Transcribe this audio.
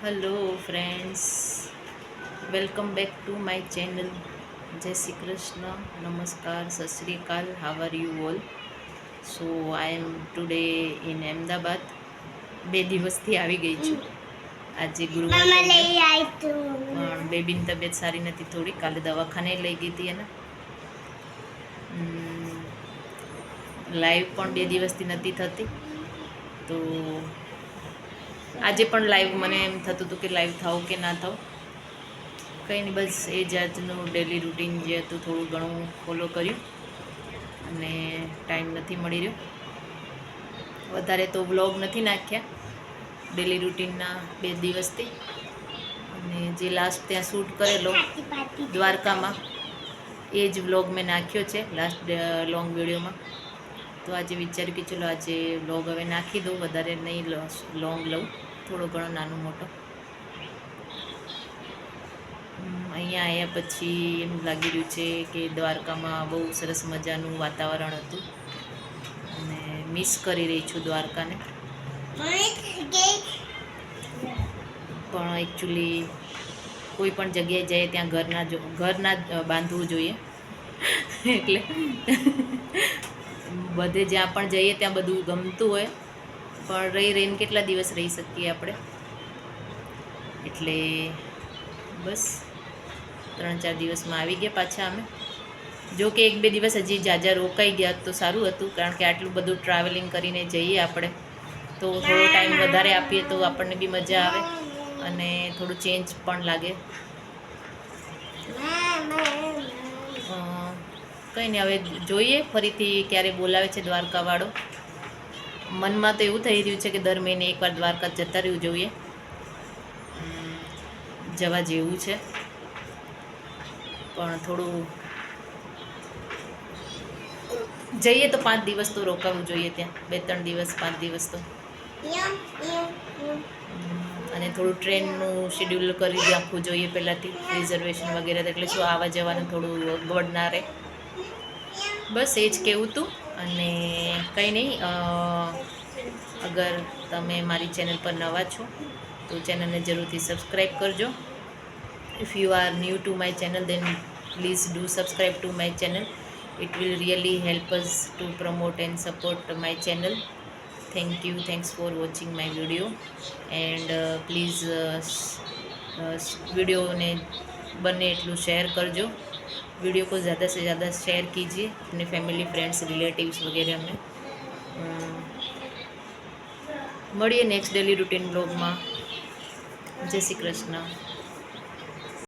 Hello friends, welcome back to my channel. જય શ્રી કૃષ્ણ, નમસ્કાર, સત શ્રી અકાલ. How are you all? So I am today in Ahmedabad. 2 દિવસથી આવી ગઈ છું. આજે ગુરુવાર પણ બેબીની તબિયત સારી નથી થોડી. કાલે દવાખાને લઈ ગઈ હતી એને. લાઈવ પણ 2 દિવસથી નથી થતી, તો આજે પણ લાઈવ મને એમ થતું હતું કે લાઈવ થાવ કે ના થાવ. કંઈ નહીં, બસ એ જાતનું ડેલી રૂટીન જે હતું થોડું ઘણું ફોલો કર્યું અને ટાઈમ નથી મળી રહ્યો. વધારે તો વ્લોગ નથી નાખ્યા ડેલી રૂટીનના 2 દિવસથી. અને જે લાસ્ટ ત્યાં શૂટ કરેલો દ્વારકામાં એ જ વ્લોગ મેં નાખ્યો છે લાસ્ટ લોંગ વિડીયોમાં. તો આજે વિચાર્યું કે ચલો આજે વ્લોગ હવે નાખી દઉં, વધારે નહીં લોંગ લઉં, થોડો ઘણો નાનો મોટો. અહીંયા આવ્યા પછી એમ લાગી રહ્યું છે કે દ્વારકામાં બહુ સરસ મજાનું વાતાવરણ હતું અને મિસ કરી રહી છું દ્વારકાને. પણ એકચ્યુઅલી કોઈ પણ જગ્યાએ જઈએ ત્યાં ઘરના જ બાંધવું જોઈએ. એટલે બધે જ્યાં પણ જઈએ ત્યાં બધું ગમતું હોય, પણ રહીને કેટલા દિવસ રહી શકીએ આપણે. એટલે બસ 3-4 દિવસમાં આવી ગયા પાછા અમે. જો કે 1-2 દિવસ હજી જાજા રોકાઈ ગયા તો સારું હતું, કારણ કે આટલું બધું ટ્રાવેલિંગ કરીને જઈએ આપણે તો થોડો ટાઈમ વધારે આપીએ તો આપણને બી મજા આવે અને થોડું ચેન્જ પણ લાગે. કંઈ નહીં, હવે જોઈએ ફરીથી ક્યારે બોલાવે છે દ્વારકાવાળો. મનમાં તો એવું થઈ રહ્યું છે કે દર મહિને એકવાર દ્વારકા જતા રહેવું જોઈએ. જવા જેવું છે, પણ થોડું જઈએ તો 5 દિવસ તો રોકાવું જોઈએ ત્યાં. 2-3 દિવસ, 5 દિવસ તો. અને થોડું ટ્રેનનું શેડ્યુલ કરી રાખવું જોઈએ પહેલાંથી, રિઝર્વેશન વગેરે, એટલે શું આવવા જવાનું થોડું ગોળ ના રહે. બસ એ જ કહેવું હતું. અને કંઈ નહીં, અગર તમે મારી ચેનલ પર નવા છો તો ચેનલને જરૂરથી સબસ્ક્રાઈબ કરજો. If you are new to my channel then please do subscribe to my channel. It will really help us to promote and support my channel. Thank you. Thanks for watching my video. And please video ने बने एटलू share करजो. Video को ज़्यादा से ज़्यादा share कीजिए अपने family, friends, relatives वगैरह में. મળીએ નેક્સ્ટ ડેલી રૂટીન બ્લોગમાં. જય શ્રી કૃષ્ણ.